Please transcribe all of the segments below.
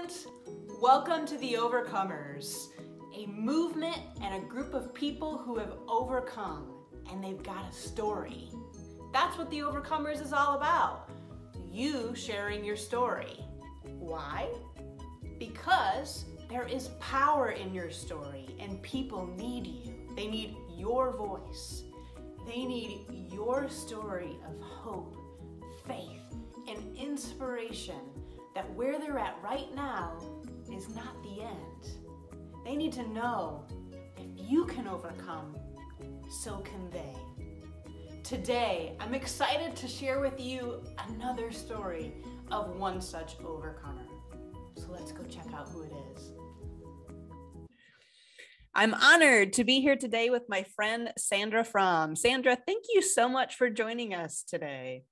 friend. Welcome to the Overcomers, a movement and a group of people who have overcome, and they've got a story. That's what the Overcomers is all about. You sharing your story. Why? Because there is power in your story and people need you. They need your voice. They need your story of hope, faith, and inspiration that where they're at right now is not the end. They need to know if you can overcome, so can they. Today, I'm excited to share with you another story of one such overcomer. So let's go check out who it is. I'm honored to be here today with my friend, Sandra Fromme. Sandra, thank you so much for joining us today.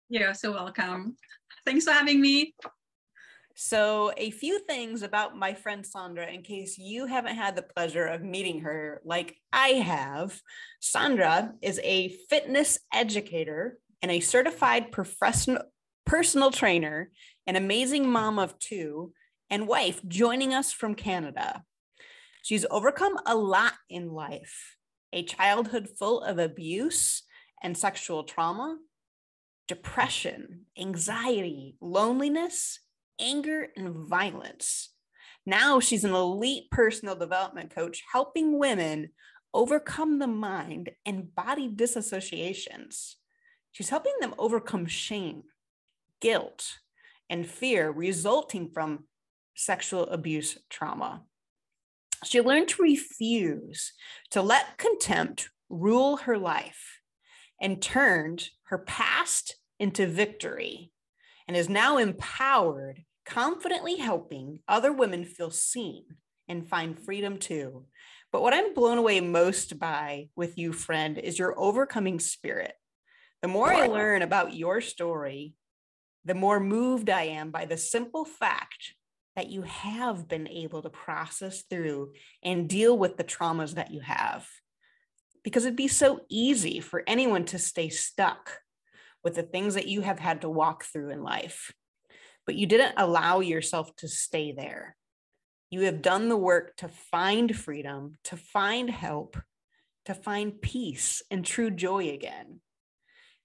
You're so welcome. Thanks for having me. So a few things about my friend Sandra, in case you haven't had the pleasure of meeting her like I have. Sandra is a fitness educator and a certified personal trainer, an amazing mom of two, and wife joining us from Canada. She's overcome a lot in life, a childhood full of abuse and sexual trauma, depression, anxiety, loneliness, anger, and violence. Now she's an elite personal development coach helping women overcome the mind and body disassociations. She's helping them overcome shame, guilt, and fear resulting from sexual abuse trauma. She learned to refuse to let contempt rule her life and turned her past into victory and is now empowered, confidently helping other women feel seen and find freedom too. But what I'm blown away most by with you, friend, is your overcoming spirit. The more I learn about your story, the more moved I am by the simple fact that you have been able to process through and deal with the traumas that you have. Because it'd be so easy for anyone to stay stuck with the things that you have had to walk through in life. But you didn't allow yourself to stay there. You have done the work to find freedom, to find help, to find peace and true joy again.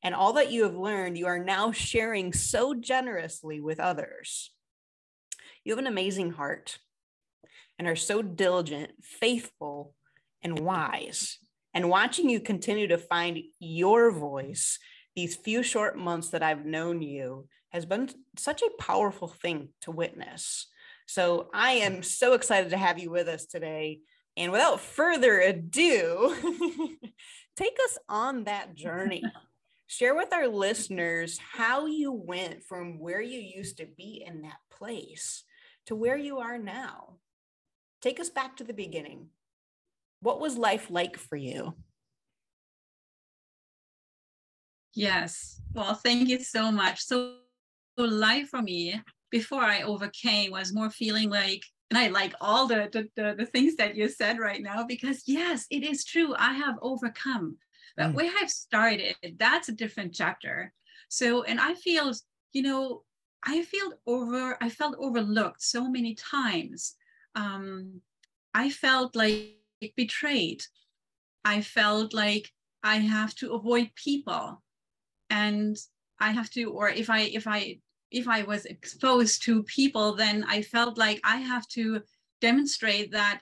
And all that you have learned, you are now sharing so generously with others. You have an amazing heart and are so diligent, faithful, and wise. And watching you continue to find your voice these few short months that I've known you has been such a powerful thing to witness. So I am so excited to have you with us today. And without further ado, take us on that journey. Share with our listeners how you went from where you used to be in that place to where you are now. Take us back to the beginning. What was life like for you? Yes. Well, thank you so much. So life for me before I overcame was more feeling like, and I like all the things that you said right now, because yes, it is true. I have overcome. But where I've started, that's a different chapter. So, and I feel, I felt overlooked so many times. I felt like betrayed. I felt like I have to avoid people, and I have to, or if I was exposed to people, then I felt like I have to demonstrate that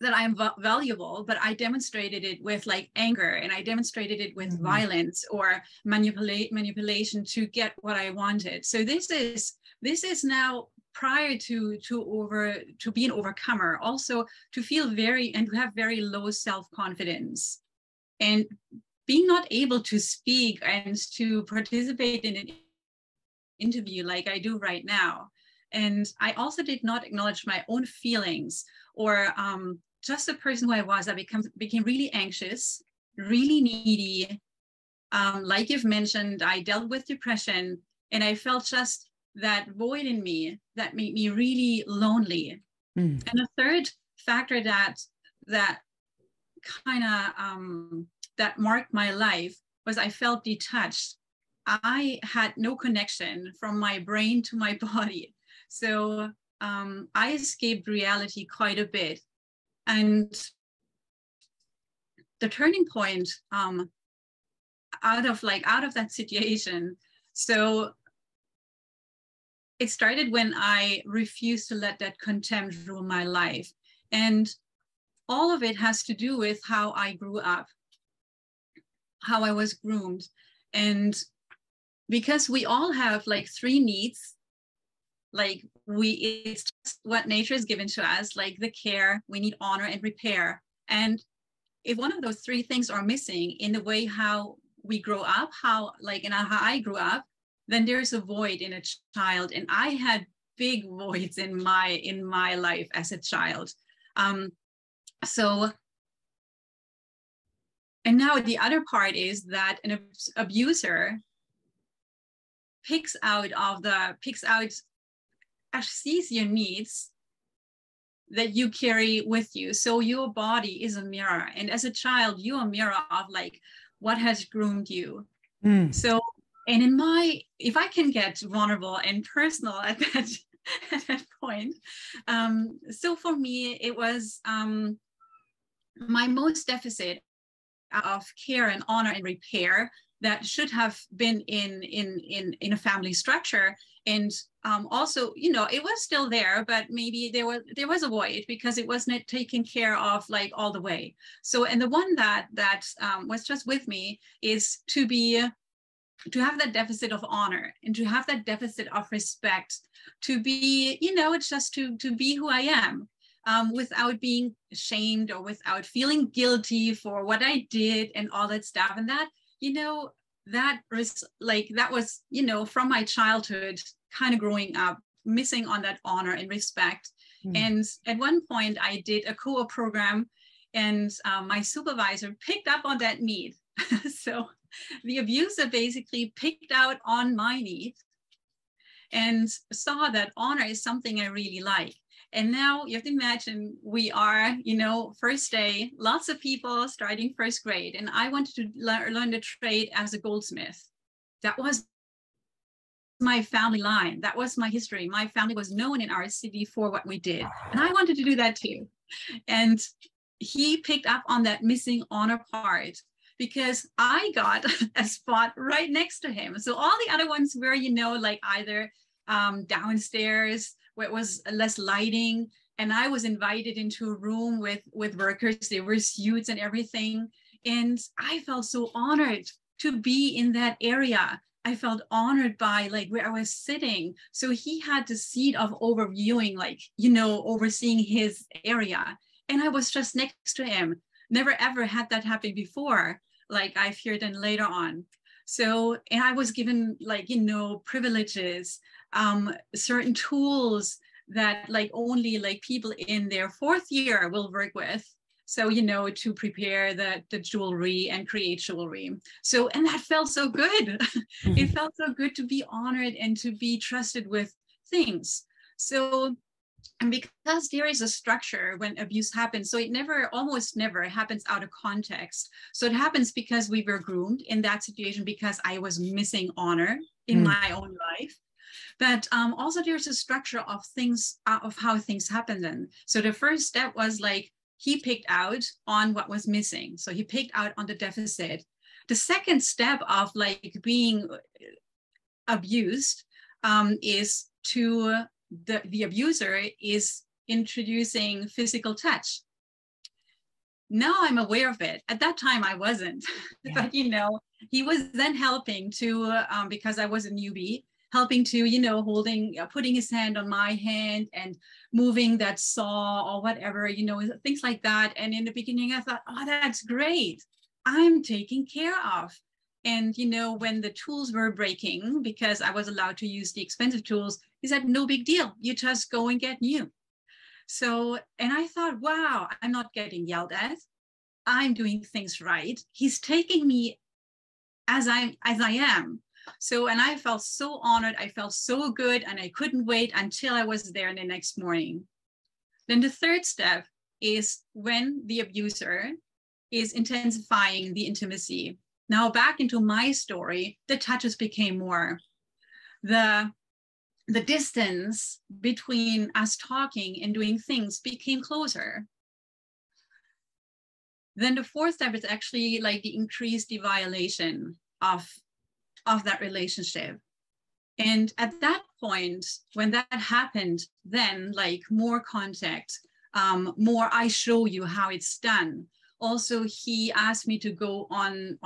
I'm valuable, but I demonstrated it with like anger, and I demonstrated it with violence or manipulation to get what I wanted. So this is now prior to be an overcomer, also to feel and to have very low self-confidence, and being not able to speak and to participate in an interview like I do right now. And I also did not acknowledge my own feelings, or just the person who I was. I became really anxious, really needy. Like you've mentioned, I dealt with depression, and I felt just that void in me that made me really lonely. And a third factor that kind of that marked my life was I felt detached. I had no connection from my brain to my body. So I escaped reality quite a bit. And the turning point out of that situation, so it started when I refused to let that contempt rule my life. And all of it has to do with how I grew up, how I was groomed. And because we all have like three needs, like it's just what nature has given to us, like the care, we need honor and repair. And if one of those three things are missing in the way how we grow up, how I grew up, then there's a void in a child. And I had big voids in my life as a child. And now the other part is that an abuser sees your needs that you carry with you. So your body is a mirror. And as a child, you're a mirror of like what has groomed you. So, and if I can get vulnerable and personal at that point. So for me, it was my most deficit of care and honor and repair that should have been in a family structure. And also, it was still there, but maybe there was a void because it wasn't taken care of like all the way. So, and the one that was just with me is to have that deficit of honor and to have that deficit of respect, to be, it's just to be who I am. Without being ashamed or without feeling guilty for what I did and all that stuff. And that, that was, from my childhood, kind of growing up, missing on that honor and respect. And at one point I did a co-op program and my supervisor picked up on that need. So the abuser basically picked out on my need and saw that honor is something I really like. And now you have to imagine we are, first day, lots of people starting first grade. And I wanted to learn the trade as a goldsmith. That was my family line. That was my history. My family was known in our city for what we did. And I wanted to do that too. And he picked up on that missing honor part because I got a spot right next to him. So all the other ones were, like either downstairs, where it was less lighting, and I was invited into a room with workers. There were suits and everything, and I felt so honored to be in that area. I felt honored by like where I was sitting. So he had the seat of overviewing, overseeing his area, and I was just next to him. Never ever had that happen before, like I've heard then later on. So, and I was given privileges, certain tools that only people in their fourth year will work with. So, to prepare the jewelry and create jewelry. So, and that felt so good. It felt so good to be honored and to be trusted with things. So, and because there is a structure when abuse happens, so it almost never happens out of context. So it happens because we were groomed in that situation because I was missing honor in my own life. But also there's a structure of things, of how things happen then. So the first step was he picked out on what was missing. So he picked out on the deficit. The second step of being abused is to the abuser is introducing physical touch. Now I'm aware of it. At that time I wasn't. Yeah. But he was then helping to because I was a newbie, helping to putting his hand on my hand and moving that saw or whatever, things like that. And in the beginning I thought, oh, that's great, I'm taken care of. And when the tools were breaking, because I was allowed to use the expensive tools, he said, no big deal, you just go and get new. So, and I thought, wow, I'm not getting yelled at, I'm doing things right, he's taking me as I am. So, and I felt so honored, I felt so good, and I couldn't wait until I was there the next morning. Then the third step is when the abuser is intensifying the intimacy. Now back into my story, the touches became more. The the distance between us talking and doing things became closer. Then the fourth step is actually like the increased violation of that relationship. And at that point, when that happened, then like more contact, more I show you how it's done. Also, he asked me to go on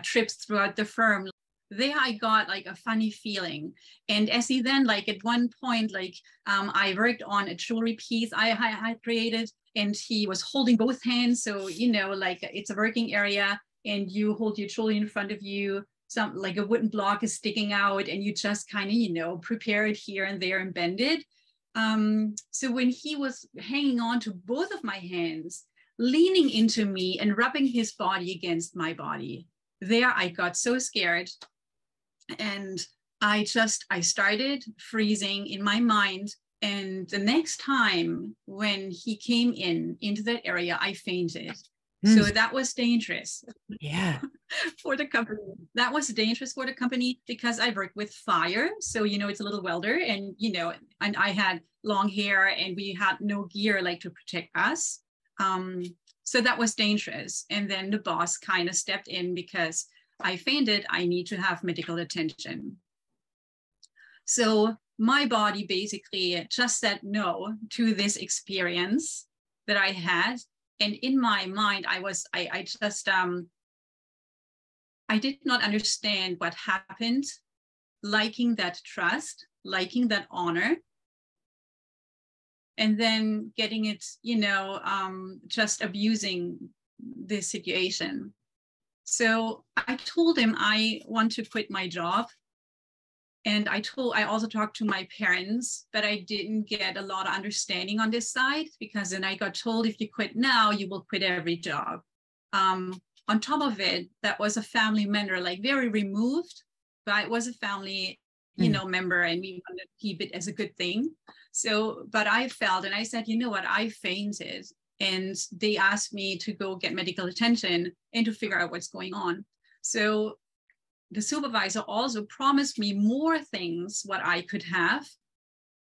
trips throughout the firm. There I got like a funny feeling. And as he then like at one point, like I worked on a jewelry piece I created, and he was holding both hands. So, you know, like it's a working area and you hold your jewelry in front of you. Some like a wooden block is sticking out and you just kind of, you know, prepare it here and there and bend it. So when he was hanging on to both of my hands, leaning into me and rubbing his body against my body, there I got so scared. And I started freezing in my mind. And the next time when he came into that area, I fainted. So that was dangerous. Yeah. For the company. That was dangerous for the company because I worked with fire. So, you know, it's a little welder and, you know, and I had long hair and we had no gear like to protect us. So that was dangerous. And then the boss kind of stepped in because I fainted. I need to have medical attention. So my body basically just said no to this experience that I had. And in my mind, I did not understand what happened, liking that trust, liking that honor, and then getting it, you know, just abusing this situation. So I told him I want to quit my job. And I also talked to my parents, but I didn't get a lot of understanding on this side because then I got told if you quit now, you will quit every job. On top of it, that was a family member, like very removed, but it was a family, you know, member, and we wanted to keep it as a good thing. So, but I felt, and I said, you know what, I fainted. And they asked me to go get medical attention and to figure out what's going on. So the supervisor also promised me more things, what I could have.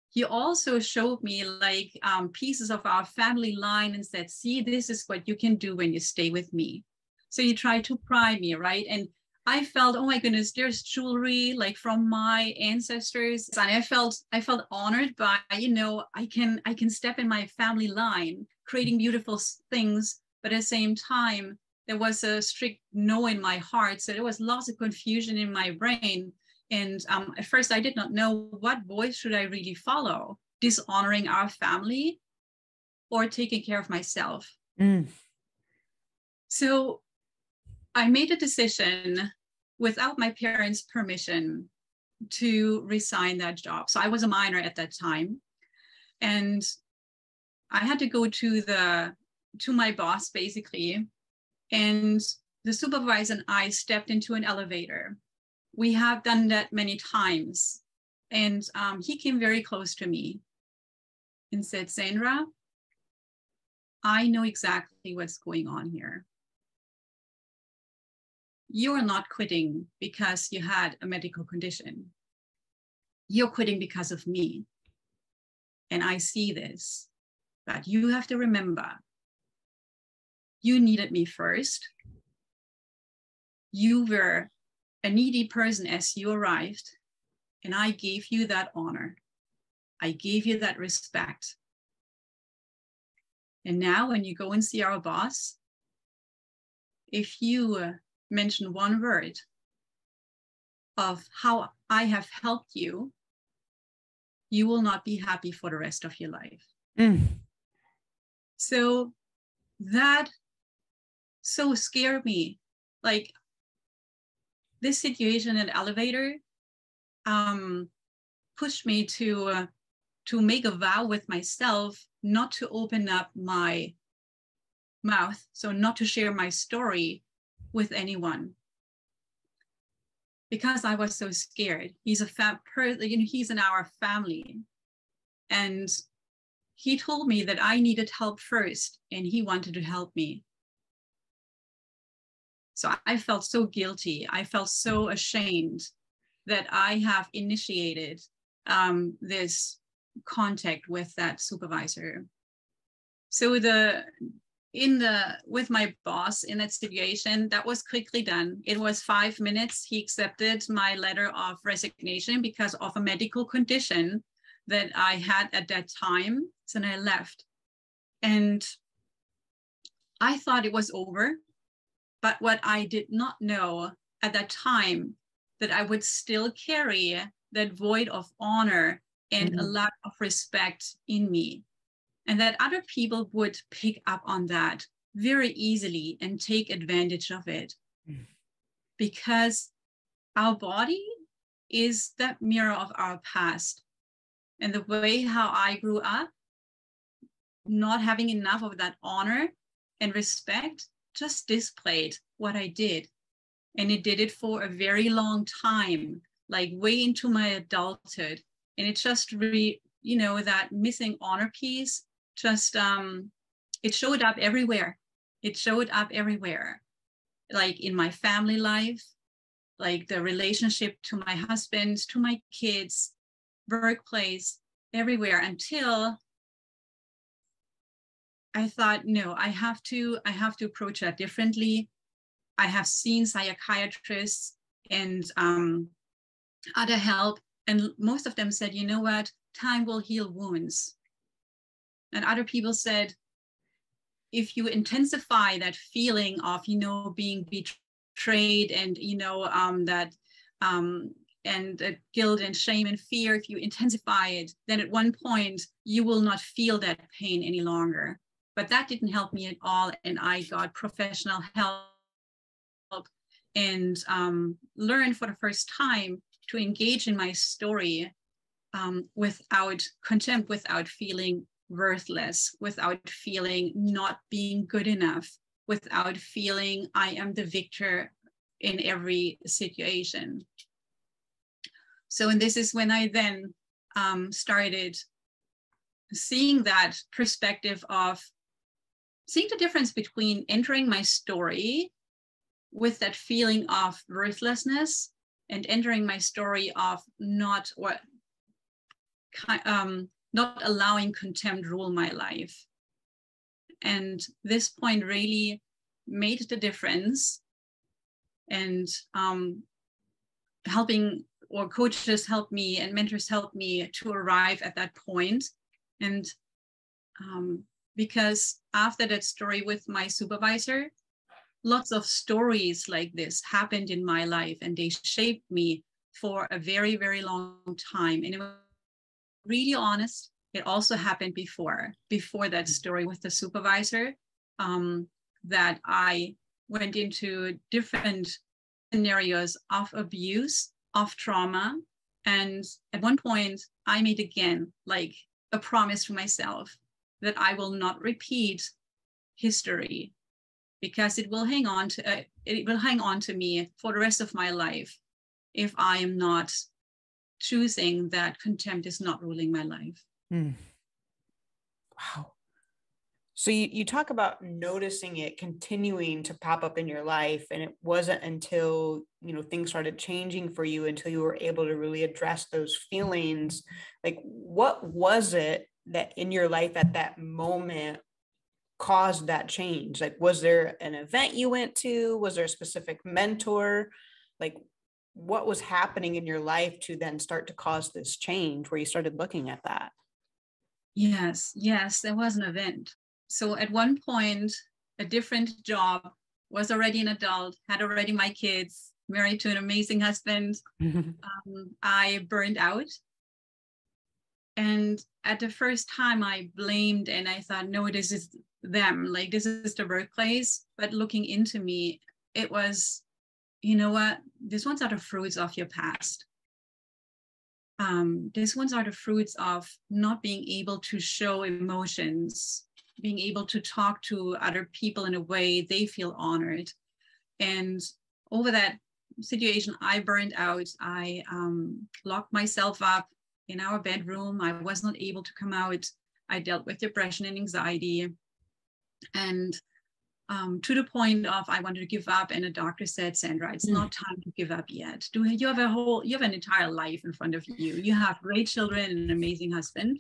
He also showed me like pieces of our family line and said, see, this is what you can do when you stay with me. So he tried to pry me, right? And I felt, oh my goodness, there's jewelry like from my ancestors. And I felt honored by, you know, I can step in my family line, creating beautiful things, but at the same time, there was a strict no in my heart. So there was lots of confusion in my brain. And at first I did not know what voice should I really follow, dishonoring our family or taking care of myself. So I made a decision without my parents' permission to resign that job. So I was a minor at that time. And I had to go to my boss basically. And the supervisor and I stepped into an elevator. We have done that many times. And he came very close to me and said, Sandra, I know exactly what's going on here. You're not quitting because you had a medical condition. You're quitting because of me. And I see this, but you have to remember, you needed me first. You were a needy person as you arrived, and I gave you that honor. I gave you that respect. And now when you go and see our boss, if you mention one word of how I have helped you, you will not be happy for the rest of your life. So that so scared me. Like this situation in the elevator pushed me to make a vow with myself not to open up my mouth, so not to share my story with anyone, because I was so scared. He's he's in our family, and he told me that I needed help first, and he wanted to help me. So I felt so guilty. I felt so ashamed that I have initiated this contact with that supervisor. So with my boss in that situation, that was quickly done. It was 5 minutes. He accepted my letter of resignation because of a medical condition that I had at that time. So then I left. And I thought it was over. But what I did not know at that time, that I would still carry that void of honor and a lack of respect in me. And that other people would pick up on that very easily and take advantage of it. Because our body is that mirror of our past. And the way how I grew up, not having enough of that honor and respect, just displayed what I did. And it did it for a very long time, like way into my adulthood. And it just really, that missing honor piece, just it showed up everywhere. It showed up everywhere, like in my family life, like the relationship to my husband, to my kids, workplace, everywhere, until I thought, no, I have to approach that differently. I have seen psychiatrists and other help, and most of them said, you know what, time will heal wounds. And other people said, if you intensify that feeling of, being betrayed and, and guilt and shame and fear, if you intensify it, then at one point you will not feel that pain any longer. But that didn't help me at all. And I got professional help and learned for the first time to engage in my story without contempt, without feeling worthless, without feeling not being good enough, without feeling I am the victor in every situation. So, and this is when I then started seeing that perspective of seeing the difference between entering my story with that feeling of worthlessness and entering my story of not allowing contempt rule my life. And this point really made the difference. And helping, or coaches helped me and mentors helped me to arrive at that point. And because after that story with my supervisor, lots of stories like this happened in my life, and they shaped me for a very, very long time. And it was really honest. It also happened before that story with the supervisor, that I went into different scenarios of abuse, of trauma. And at one point I made again, like a promise to myself that I will not repeat history, because it will hang on to me for the rest of my life if I am not choosing that contempt is not ruling my life. Wow. So you talk about noticing it continuing to pop up in your life, and it wasn't until, things started changing for you until you were able to really address those feelings. Like, what was it that in your life at that moment caused that change? Like, was there an event you went to? Was there a specific mentor? Like, what was happening in your life to then start to cause this change where you started looking at that? Yes, there was an event. So at one point, a different job, was already an adult, had already my kids, married to an amazing husband. I burned out. And at the first time I blamed, and I thought, no, this is them, like this is the workplace. But looking into me, it was, you know what, these ones are the fruits of your past. These ones are the fruits of not being able to show emotions, being able to talk to other people in a way they feel honored. And over that situation, I burned out. I locked myself up in our bedroom. I was not able to come out. I dealt with depression and anxiety. And to the point of I wanted to give up, and the doctor said, Sandra, it's not time to give up yet. You have an entire life in front of you. You have great children and an amazing husband.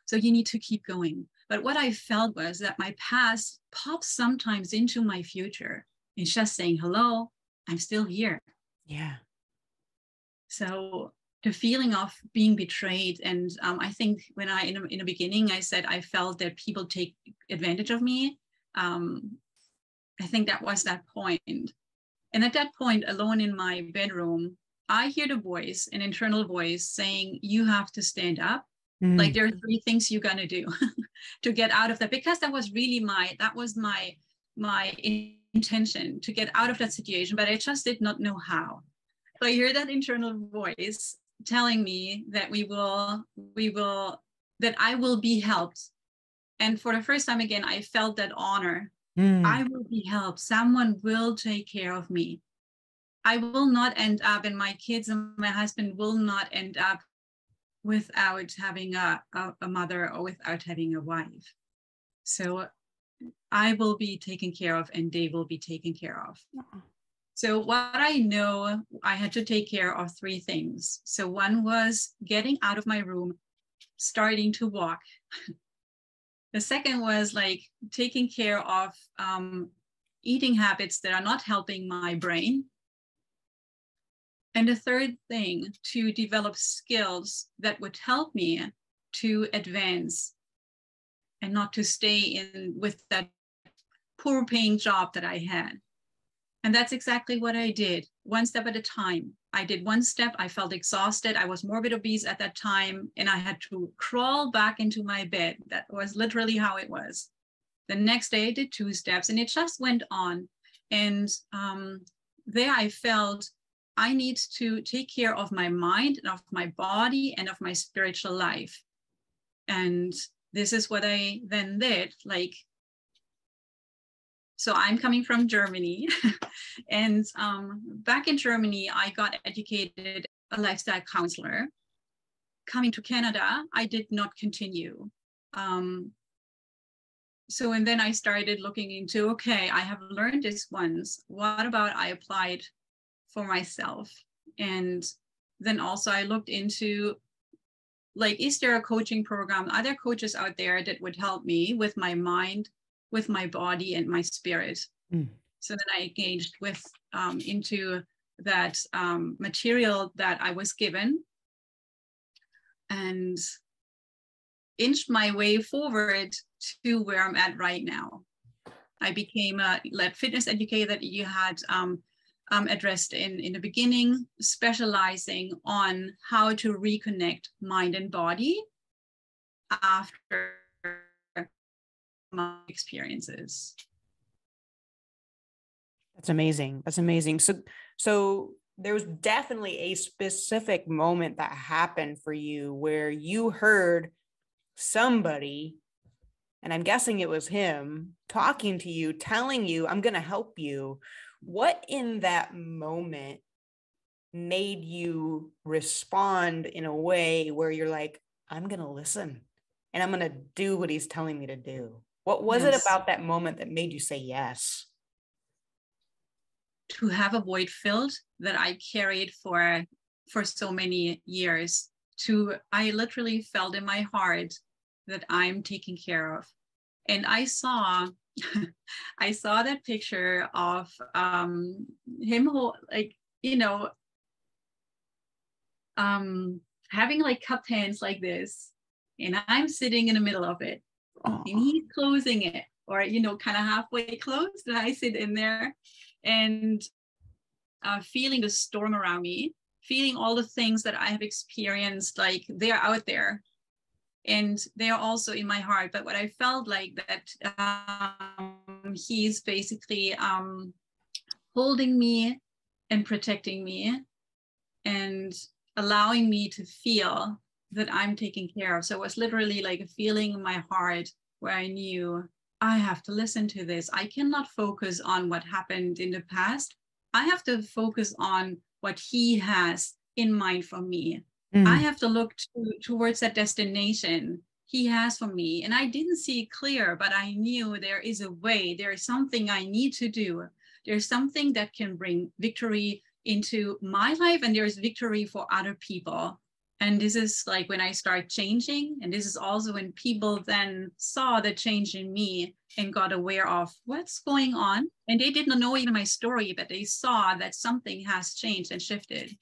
So you need to keep going. But what I felt was that my past pops sometimes into my future. It's just saying, hello, I'm still here. Yeah. So the feeling of being betrayed. And I think when in the beginning, I said I felt that people take advantage of me. I think that was that point. And at that point, alone in my bedroom, I hear the voice, an internal voice saying, you have to stand up. Like there are 3 things you're going to do to get out of that, because that was really my intention, to get out of that situation, but I just did not know how. So I hear that internal voice telling me that that I will be helped. And for the first time again, I felt that honor. I will be helped. Someone will take care of me. I will not end up, and my kids and my husband will not end up without having a mother or without having a wife. So I will be taken care of, and they will be taken care of. So what I know, I had to take care of 3 things. So one was getting out of my room, starting to walk. The second was like taking care of eating habits that are not helping my brain. And the third thing, to develop skills that would help me to advance and not to stay in with that poor paying job that I had. And that's exactly what I did, 1 step at a time. I did 1 step, I felt exhausted. I was morbid obese at that time, and I had to crawl back into my bed. That was literally how it was. The next day I did 2 steps, and it just went on. And there I felt I need to take care of my mind and of my body and of my spiritual life. And this is what I then did. So I'm coming from Germany. And back in Germany, I got educated a lifestyle counselor. Coming to Canada, I did not continue. And then I started looking into, okay, I have learned this once. What about I applied for myself? And then also I looked into, is there a coaching program? Are there coaches out there that would help me with my mind, with my body, and my spirit? So then I engaged into that material that I was given, and inched my way forward to where I'm at right now. I became a fitness educator that you had addressed in the beginning, specializing on how to reconnect mind and body after my experiences. That's amazing. That's amazing. So there was definitely a specific moment that happened for you where you heard somebody, and I'm guessing it was him, talking to you, telling you, I'm going to help you. What in that moment made you respond in a way where you're like, I'm going to listen and I'm going to do what he's telling me to do? What was it about that moment that made you say yes? To have a void filled that I carried for so many years. I literally felt in my heart that I'm taken care of. And I saw that picture of him having cupped hands like this, and I'm sitting in the middle of it. And he's closing it, or kind of halfway closed, and I sit in there and feeling the storm around me, feeling all the things that I have experienced, they're out there and they're also in my heart. But what I felt like that he's basically holding me and protecting me and allowing me to feel that I'm taken care of. So it was literally like a feeling in my heart where I knew I have to listen to this. I cannot focus on what happened in the past. I have to focus on what he has in mind for me. I have to look towards that destination he has for me. And I didn't see it clear, but I knew there is a way, there is something I need to do. There's something that can bring victory into my life, and there's victory for other people. And this is like when I start changing, and this is also when people then saw the change in me and got aware of what's going on. And they didn't know even my story, but they saw that something has changed and shifted.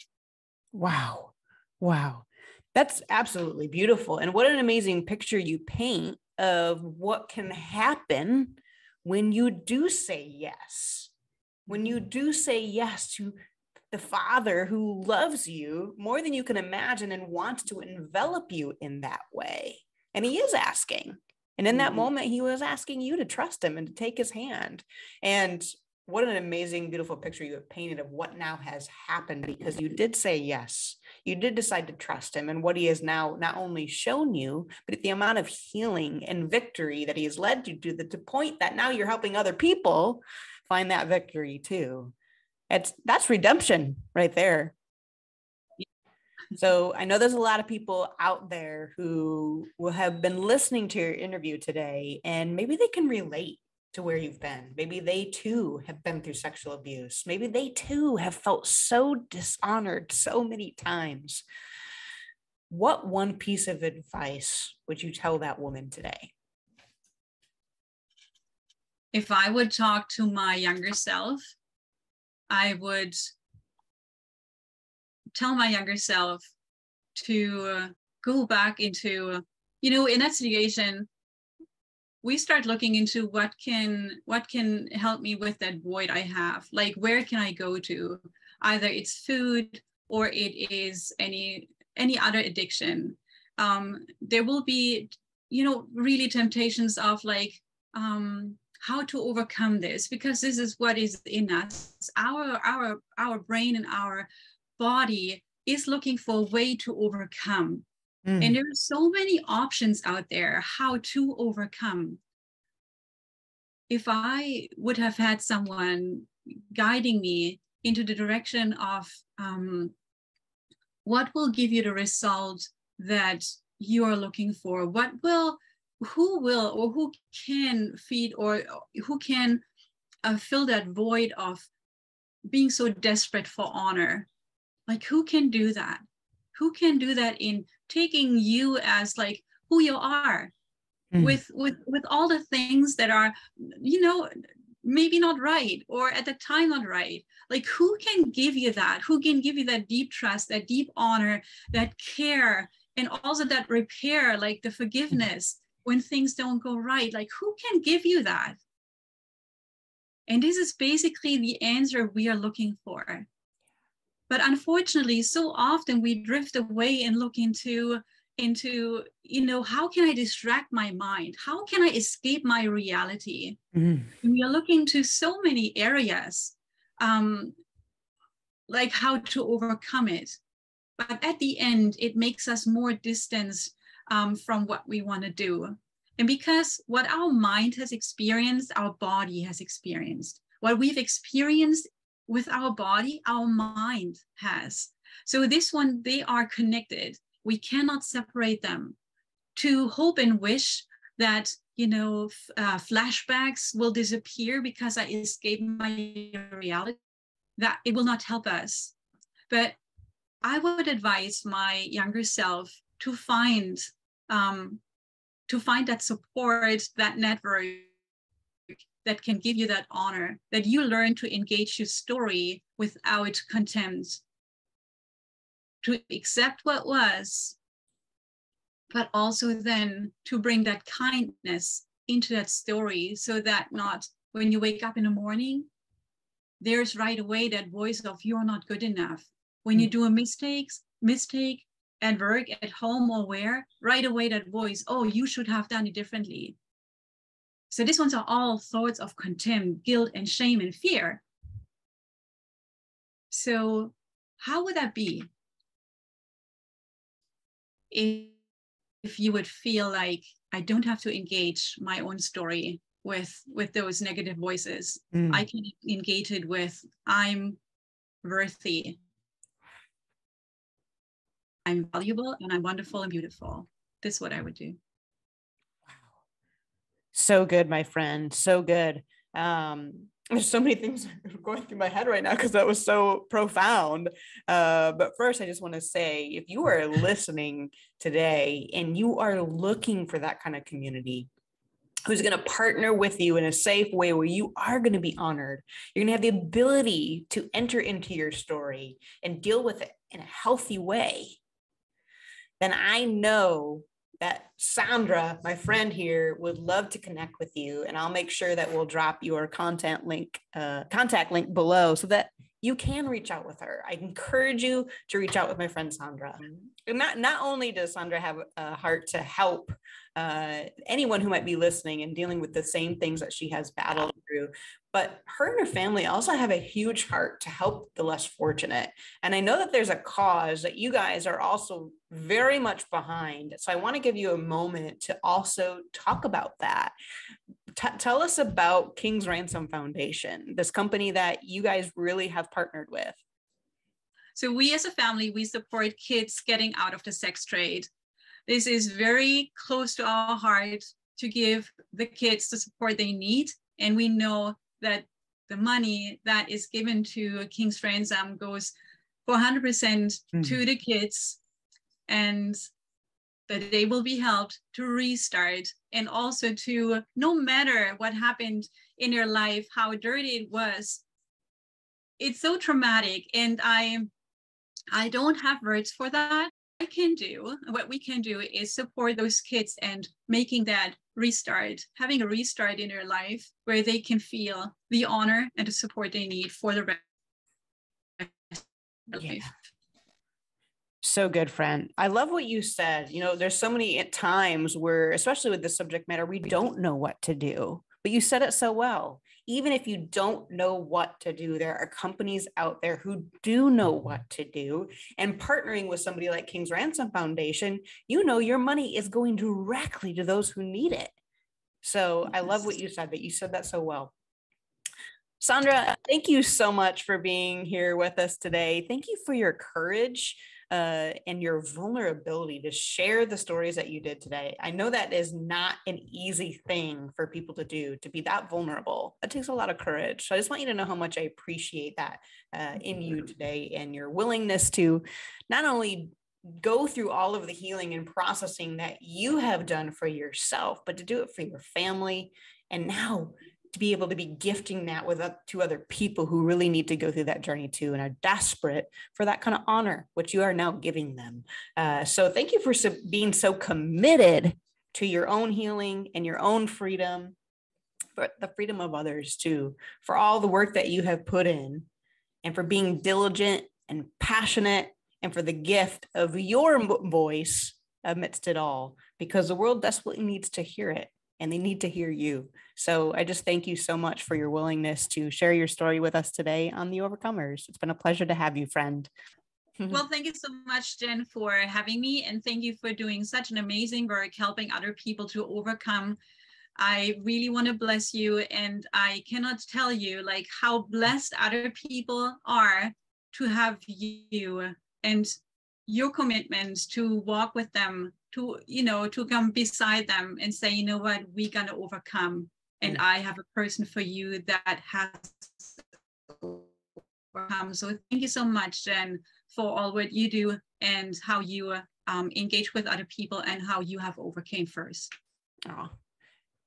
Wow. Wow. That's absolutely beautiful. And what an amazing picture you paint of what can happen when you do say yes. When you do say yes to the Father who loves you more than you can imagine and wants to envelop you in that way. And he is asking. And in that moment, he was asking you to trust him and to take his hand. And what an amazing, beautiful picture you have painted of what now has happened, because you did say yes. You did decide to trust him, and what he has now not only shown you, but the amount of healing and victory that he has led you to, the point that now you're helping other people find that victory too. That's redemption right there. So I know there's a lot of people out there who will have been listening to your interview today, and maybe they can relate to where you've been. Maybe they too have been through sexual abuse. Maybe they too have felt so dishonored so many times. What one piece of advice would you tell that woman today? If I would talk to my younger self, I would tell my younger self to go back into, in that situation, we start looking into what can help me with that void I have. Like, where can I go to? Either it's food or it is any other addiction. There will be, really temptations of like, how to overcome this, because this is what is in us. Our brain and our body is looking for a way to overcome. And there are so many options out there how to overcome. If I would have had someone guiding me into the direction of what will give you the result that you are looking for, who can feed or who can fill that void of being so desperate for honor. Like, who can do that? Who can do that in taking you as like who you are, with all the things that are, maybe not right, or at the time not right. Like, who can give you that? Who can give you that deep trust, that deep honor, that care, and also that repair, like the forgiveness when things don't go right? Like, who can give you that? And this is basically the answer we are looking for. But unfortunately, so often we drift away and look into, how can I distract my mind? How can I escape my reality? And we are looking to so many areas, like how to overcome it. But at the end, it makes us more distant from what we want to do. And because what our mind has experienced, our body has experienced. What we've experienced with our body, our mind has. So this one, they are connected. We cannot separate them. To hope and wish that, flashbacks will disappear because I escape my reality, that it will not help us. But I would advise my younger self to find that support, that network that can give you that honor, that you learn to engage your story without contempt, to accept what was, but also then to bring that kindness into that story, so that not when you wake up in the morning, there's right away that voice of you're not good enough. When you do a mistake at work, at home, or where, right away that voice, oh, you should have done it differently. So these ones are all thoughts of contempt, guilt, and shame and fear. So how would that be if you would feel like I don't have to engage my own story with those negative voices? I can engage it with I'm worthy, I'm valuable, and I'm wonderful and beautiful. This is what I would do. So good, my friend. So good. There's so many things going through my head right now because that was so profound. But first, I just want to say, if you are listening today and you are looking for that kind of community who's going to partner with you in a safe way where you are going to be honored, you're going to have the ability to enter into your story and deal with it in a healthy way, then I know that Sandra, my friend here, would love to connect with you. And I'll make sure that we'll drop your contact link below so that you can reach out with her. I encourage you to reach out with my friend Sandra. And not only does Sandra have a heart to help anyone who might be listening and dealing with the same things that she has battled through, but her and her family also have a huge heart to help the less fortunate. And I know that there's a cause that you guys are also very much behind. So I want to give you a moment to also talk about that. Tell us about King's Ransom Foundation, this company that you guys really have partnered with. So we as a family, we support kids getting out of the sex trade. This is very close to our heart to give the kids the support they need. And we know that the money that is given to King's Ransom goes 400% to the kids, and that they will be helped to restart, and also to, no matter what happened in their life, how dirty it was, it's so traumatic. And I don't have words for that. What we can do is support those kids and making that restart, having a restart in their life where they can feel the honor and the support they need for the rest of their life. So good, friend. I love what you said. You know, there's so many times where, especially with this subject matter, we don't know what to do, but you said it so well. Even if you don't know what to do, there are companies out there who do know what to do. And partnering with somebody like King's Ransom Foundation, you know, your money is going directly to those who need it. So I love what you said, that you said that so well. Sandra, thank you so much for being here with us today. Thank you for your courage and your vulnerability to share the stories that you did today. I know that is not an easy thing for people to do, to be that vulnerable. It takes a lot of courage. So I just want you to know how much I appreciate that in you today, and your willingness to not only go through all of the healing and processing that you have done for yourself, but to do it for your family. And now to be able to be gifting that to other people who really need to go through that journey too, and are desperate for that kind of honor, which you are now giving them. So thank you for being so committed to your own healing and your own freedom, but the freedom of others too, for all the work that you have put in, and for being diligent and passionate, and for the gift of your voice amidst it all, because the world desperately needs to hear it. And they need to hear you. So I just thank you so much for your willingness to share your story with us today on The Overcomers. It's been a pleasure to have you, friend. Well, thank you so much, Jen, for having me. And thank you for doing such an amazing work, helping other people to overcome. I really want to bless you. And I cannot tell you like how blessed other people are to have you and your commitment to walk with them, to, you know, to come beside them and say, you know what, we're going to overcome. And I have a person for you that has overcome. So thank you so much, Jen, for all what you do and how you engage with other people and how you have overcame first. Oh,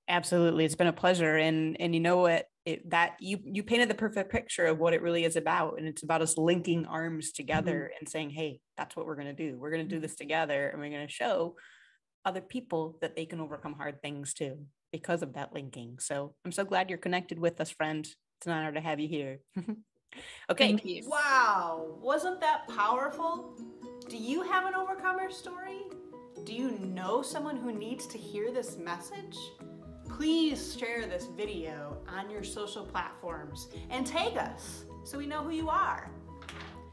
absolutely. It's been a pleasure. And you know what, that you painted the perfect picture of what it really is about. And it's about us linking arms together and saying, hey, that's what we're going to do. We're going to do this together, and we're going to show other people that they can overcome hard things too, because of that linking. So I'm so glad you're connected with us, friend. It's an honor to have you here. Okay. Thank you. Wow. Wasn't that powerful? Do you have an overcomer story? Do you know someone who needs to hear this message? Please share this video on your social platforms and tag us so we know who you are.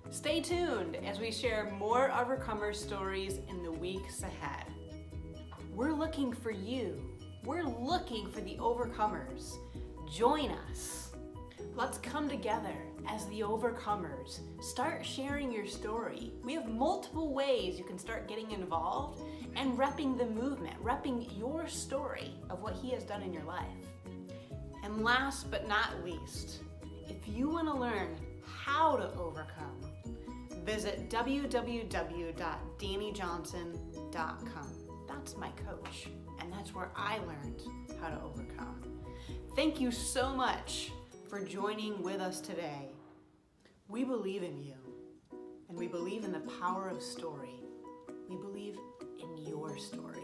Stay tuned as we share more overcomer stories in the weeks ahead. We're looking for you. We're looking for the overcomers. Join us. Let's come together as the overcomers. Start sharing your story. We have multiple ways you can start getting involved and repping the movement, repping your story of what he has done in your life. And last but not least, if you want to learn how to overcome, visit www.dannyjohnson.com. That's my coach, and that's where I learned how to overcome. Thank you so much for joining with us today. We believe in you, and we believe in the power of story. We believe in your story.